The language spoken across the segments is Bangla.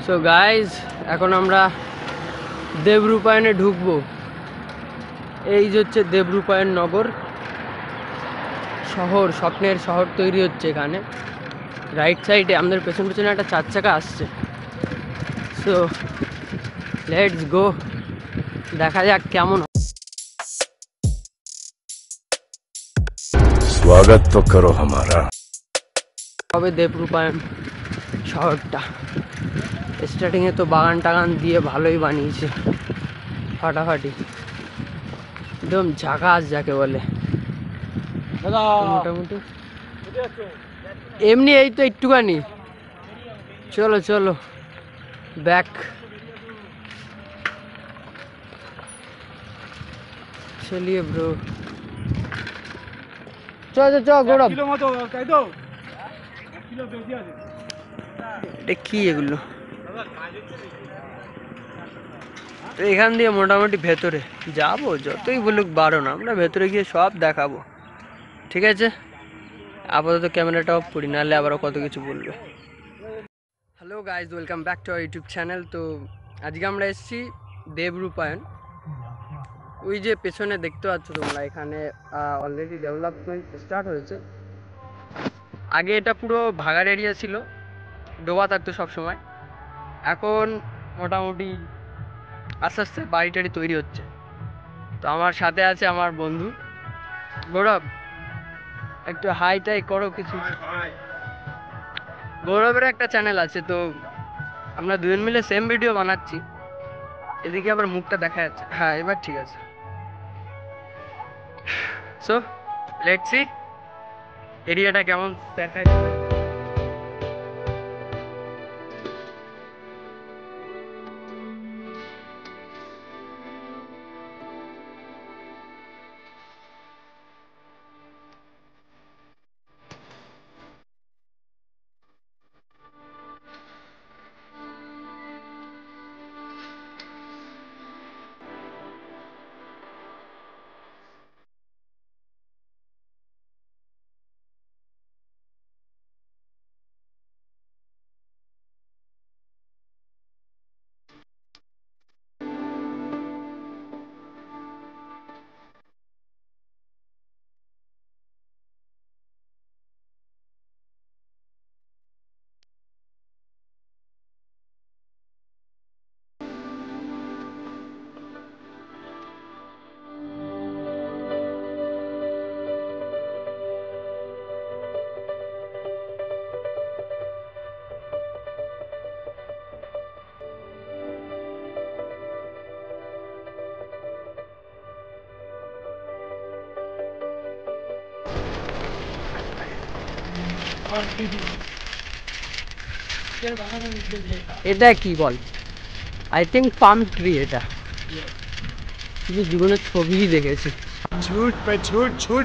সো গাইজ এখন আমরা দেবরূপায়ণে ঢুকবো। এই যে হচ্ছে দেবরূপায়ণ নগর শহর, স্বপ্নের শহর তৈরি হচ্ছে এখানে। রাইট সাইডে আমাদের পেছন পেছনে একটা 4 চাকা আসছে। সো লেটস গো, দেখা যাক কেমন। स्वागत तो करो हमारा। হবে দেবরূপায়ণ শহরটা। স্টার্টিংয়ে তো বাগান টাগান দিয়ে ভালোই বানিয়েছে, ফাটাফাটি একদম ঝাকাস যাকে বলে মোটামুটি। এমনি এই তো একটুখানি, চলো চলো ব্যাক। চলিয়ে ব্রো, চ গৌরব। এটা কি এগুলো? এখান দিয়ে মোটামুটি ভেতরে যাবো, যতই বলুক বারণ, আমরা ভেতরে গিয়ে সব দেখাবো, ঠিক আছে? আপাতত ক্যামেরাটা অফ করি, নাহলে আবারও কত কিছু বলবে। Hello guys, welcome back to our YouTube channel. তো আজকে আমরা এসেছি দেবরূপায়ণ। ওই যে পেছনে দেখতে পাচ্ছ তোমরা, এখানে অলরেডি ডেভেলপমেন্ট স্টার্ট হয়েছে। আগে এটা পুরো ভাগার এরিয়া ছিল, ডোবা থাকতো সবসময়। এখন মোটামুটি আস্তে আস্তে বাড়ি টাড়ি তৈরি হচ্ছে। তো আমার সাথে আছে আমার বন্ধু গৌরব, একটু হাই টাই করো কিছু। গৌরবের একটা চ্যানেল আছে, তো আমরা দুজন মিলে সেম ভিডিও বানাচ্ছি। এদিকে আবার মুখটা দেখা যাচ্ছে, হ্যাঁ এবার ঠিক আছে। সো লেটস সি এরিয়াটা কেমন দেখায়। এটা কি বল? I think palm tree. এটা শুধু জীবনের ছবিই দেখেছি। झूठ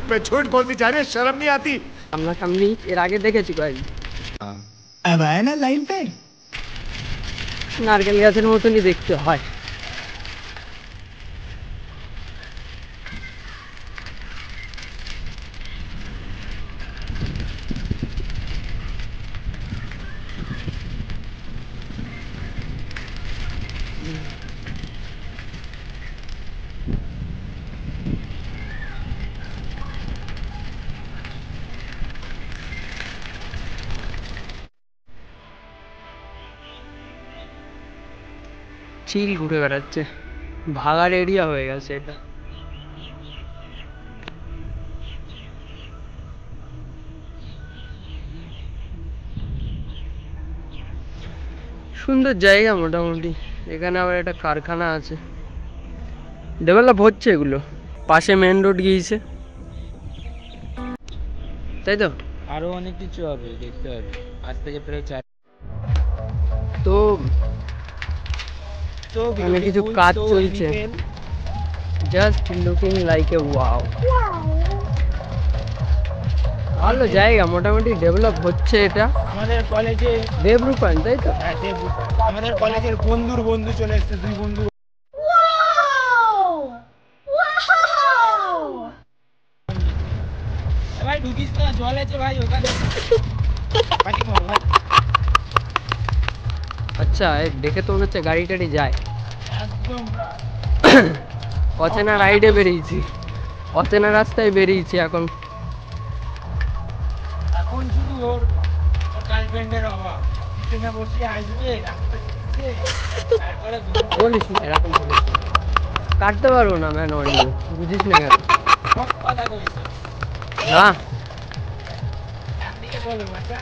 पे झूठ बोलती जा रही है, शर्म नहीं आती? সামনাসামনি এর আগে দেখেছি কয়েকদিন। अब आया ना लाइन पे। নারকেল গাছের মতনই দেখতে হয়। চিল ঘুরে বেড়াচ্ছে, ভাগার এরিয়া হয়ে গেছে এটা। সুন্দর জায়গা মোটামুটি। এখানে আবার একটা কারখানা আছে, ডেভেলপ হচ্ছে এগুলো। পাশে মেন রোড গিয়েছে, তাই তো। আরো অনেক কিছু হবে, দেখতে হবে। আজ থেকে প্রায় 4 তো এখানে কিছু কাজ চলছে, just looking like a wow. ভালো জায়গা, মোটামুটি ডেভেলপ হচ্ছে এটা। আমাদের কলেজে দেবরূপায়ণ, তাই তো। আমাদের কলেজের বন্ধুর বন্ধু চলে এসেছে, দুই বন্ধু। ভাই ঢুকিস না, জল আছে ভাই ওখানে। আচ্ছা, দেখে তো মনে হচ্ছে গাড়ি টাড়ি যায়। একদম অচেনা রাইডে বেরিয়েছি, অচেনা রাস্তায় বেরিয়েছি এখন। এখন শুধু ওর গার্লফ্রেন্ডের অভাব, পিছনে বসে আসবে তারপরে বলিস না এরকম বলিস না। কাটতে পারবো না ম্যান, অডিও বুঝিস না কেন? সব কথা কইছে। না, দিকে বলো বাচ্চা,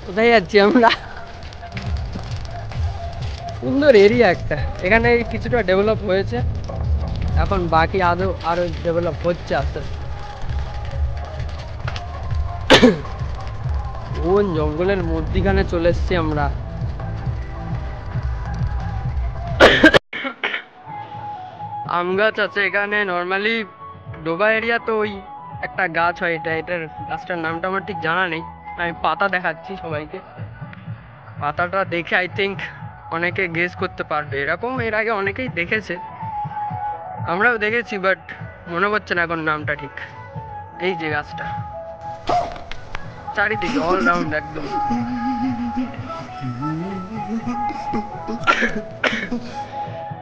কোথায় যাচ্ছি আমরা? সুন্দর এরিয়া একটা, এখানে কিছুটা ডেভেলপ হয়েছে, এখন বাকি আরো ডেভেলপ হচ্ছে আস্তে আস্তে। কোন জঙ্গলের মধ্যিখানে চলে এসছি আমরা। আম গাছ আছে এখানে নর্মালি, ডোবা এরিয়া তো ওই একটা গাছ হয়, এটার গাছটার নামটা আমার ঠিক জানা নেই। আমি পাতা দেখাচ্ছি সবাইকে, পাতাটা দেখে আই থিঙ্ক অনেকে গেস করতে পারবে। এরকম এর আগে অনেকেই দেখেছে, আমরাও দেখেছি, বাট মনে পড়ছে না এখন নামটা ঠিক। এই যে গাছটা, চারিদিকে অল রাউন্ড একদম।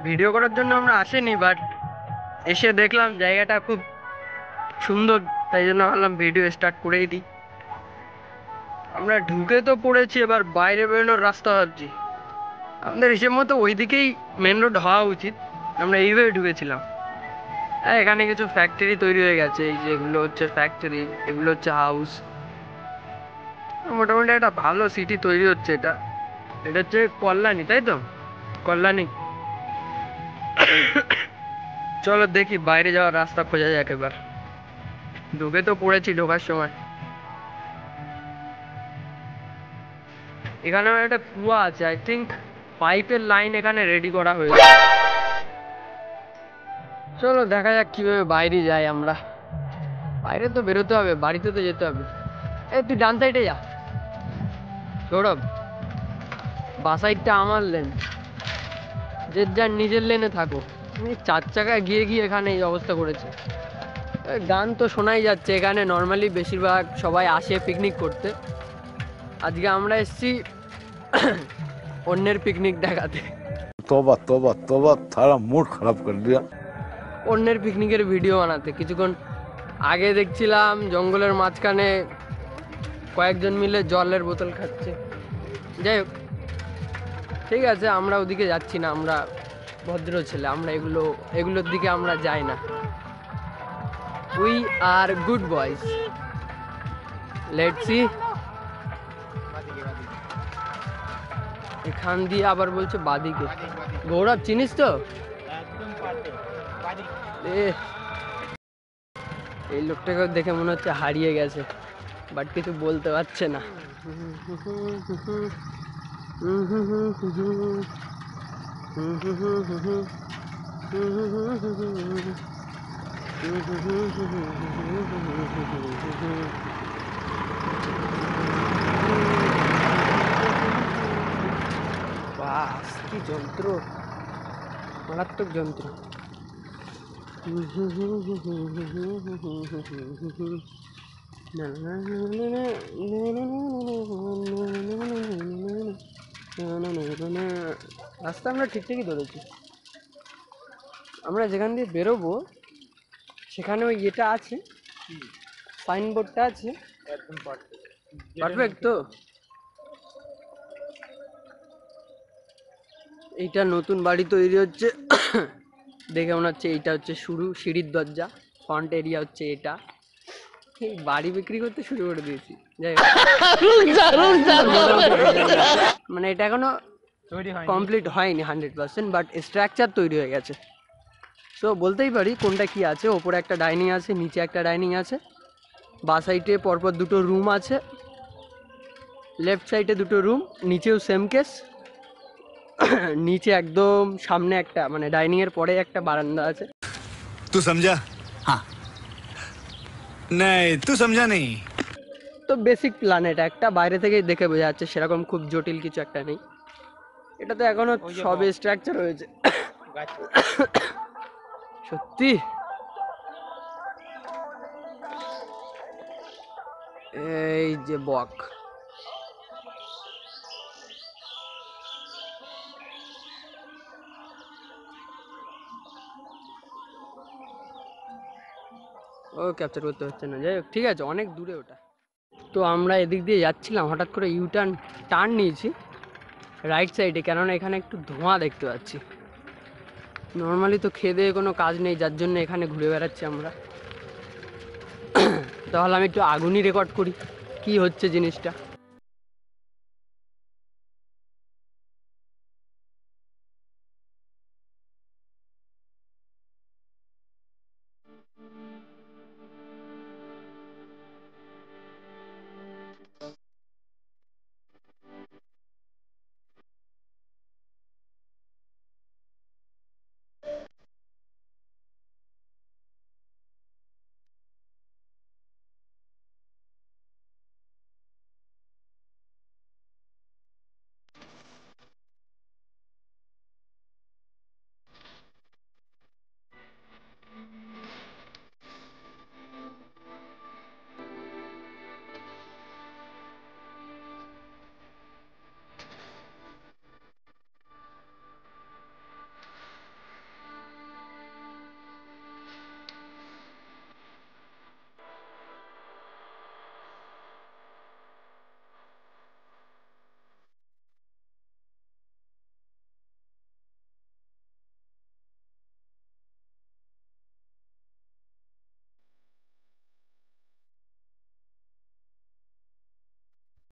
ভিডিও করার জন্য আমরা আসিনি, বাট এসে দেখলাম জায়গাটা খুব সুন্দর, তাই জন্য ভাবলাম ভিডিও স্টার্ট করেই দিই। আমরা ঢুকে তো পড়েছি, এবার বাইরে বেরোনোর রাস্তা ভাবছি। আমাদের হিসেব মতো ওইদিকেই মেন রোড হওয়া উচিত, আমরা এইভাবে ঢুকেছিলাম। হ্যাঁ, এখানে কিছু ফ্যাক্টরি তৈরি হয়ে গেছে, এই যে এগুলো হচ্ছে ফ্যাক্টরি, এগুলো হচ্ছে হাউস। মোটামুটি একটা ভালো সিটি তৈরি হচ্ছে। এটা এটা হচ্ছে কল্যাণী, তাই তো? কল্যাণী। চলো দেখি বাইরে যাওয়ার রাস্তা খোঁজা যাক এবার। ঢুকে তো পড়েছি ঢোকার সময়। এখানে একটা কুয়া আছে, আই থিঙ্ক পাইপের লাইন এখানে রেডি করা হয়েছে। চলো দেখা যাক কিভাবে বাইরে যাই আমরা। বাইরে তো বেরোতে হবে, বাড়িতে তো যেতে হবে। এই তুই ডান সাইডে যা সৌরভ, বা সাইডটা আমার লেন, যে যার নিজের লেনে থাকো। তুমি চার চাকায় গিয়ে গিয়ে এখানে এই অবস্থা করেছে। গান তো শোনাই যাচ্ছে এখানে, নর্মালি বেশিরভাগ সবাই আসে পিকনিক করতে। আজকে আমরা এসেছি অন্যের পিকনিক দেখাতে। तौबा तौबा तौबा थारा मूड खराब कर दिया। অন্যের পিকনিকের ভিডিও বানাতে। কিছুক্ষণ আগে দেখছিলাম জঙ্গলের মাঝখানে কয়েকজন মিলে জলের বোতল খাচ্ছে। যাই হোক, ঠিক আছে, আমরা ওদিকে যাচ্ছি না, আমরা ভদ্র ছেলে, আমরা এগুলোর দিকে আমরা যাই না। We are good boys. Let's see. এখান দিয়ে আবার বলছে বাদিকে। গৌরব চিনিস তো? একদম পারফেক্ট বাড়ি। এই লোকটাকে দেখে মনে হচ্ছে হারিয়ে গেছে, বাট কিছু বলতে পারছে না। বাস, কি যন্ত্র, মারাত্মক যন্ত্র। রাস্তা আমরা ঠিকঠাকই ধরেছি। আমরা যেখান দিয়ে বেরোবো সেখানে ওই ইয়েটা আছে, সাইনবোর্ডটা আছে, একদম পারফেক্ট। পারফেক্ট তো। এইটা নতুন বাড়ি তৈরি হচ্ছে, দেখে মনে হচ্ছে এইটা হচ্ছে শুরু, সিঁড়ির দরজা, ফ্রন্ট এরিয়া হচ্ছে এটা। এই বাড়ি বিক্রি করতে শুরু করে দিয়েছি। যাই হোক, মানে এটা এখনো তৈরি হয় কমপ্লিট হয়নি 100%, বাট স্ট্রাকচার তৈরি হয়ে গেছে। সো বলতেই পারি কোনটা কি আছে। ওপরে একটা ডাইনিং আছে, নিচে একটা ডাইনিং আছে, বা সাইডে পরপর দুটো রুম আছে, লেফট সাইডে দুটো রুম, নিচেও সেম কেস। নিচে একদম সামনে একটা, মানে ডাইনিং এর পরে একটা বারান্দা আছে। तू समझा? हाँ। नहीं तू समझा नहीं। তো বেসিক প্ল্যান এটা একটা, বাইরে থেকে দেখে বোঝা যাচ্ছে, সেরকম খুব জটিল কিছু একটা নেই। এটা তো এখনো সবে স্ট্রাকচার হয়েছে। গাছ। সত্যি এই যে বক, ও ক্যাপচার করতে হচ্ছে না, যাই হোক ঠিক আছে, অনেক দূরে ওটা। তো আমরা এদিক দিয়ে যাচ্ছিলাম, হঠাৎ করে টার্ন নিয়েছি রাইট সাইডে, কেননা এখানে একটু ধোঁয়া দেখতে পাচ্ছি। নর্মালি তো খেয়ে দেয়ে কোনো কাজ নেই, যার জন্য এখানে ঘুরে বেড়াচ্ছি আমরা। তাহলে আমি একটু আগুনই রেকর্ড করি কি হচ্ছে জিনিসটা।